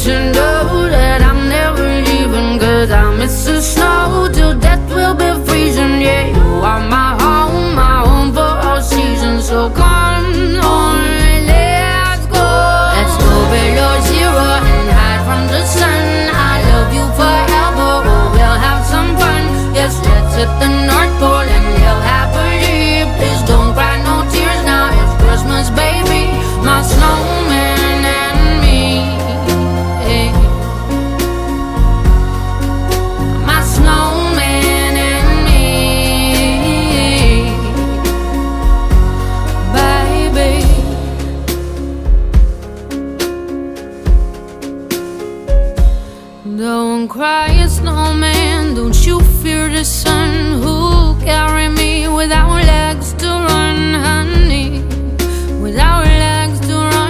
to know that I'm never leaving, 'cause I miss the snow till death will be freezing. Yeah, you are my home for all seasons. So come on, let's go. Let's go below zero and hide from the sun. I love you forever, oh, we'll have some fun. Yes, let's hit the North Pole and live happily. Please don't cry no tears now, it's Christmas, baby. My snowman and me, hey. My snowman and me, baby. Don't cry, snowman, don't you fear the sun. Who'll carry me without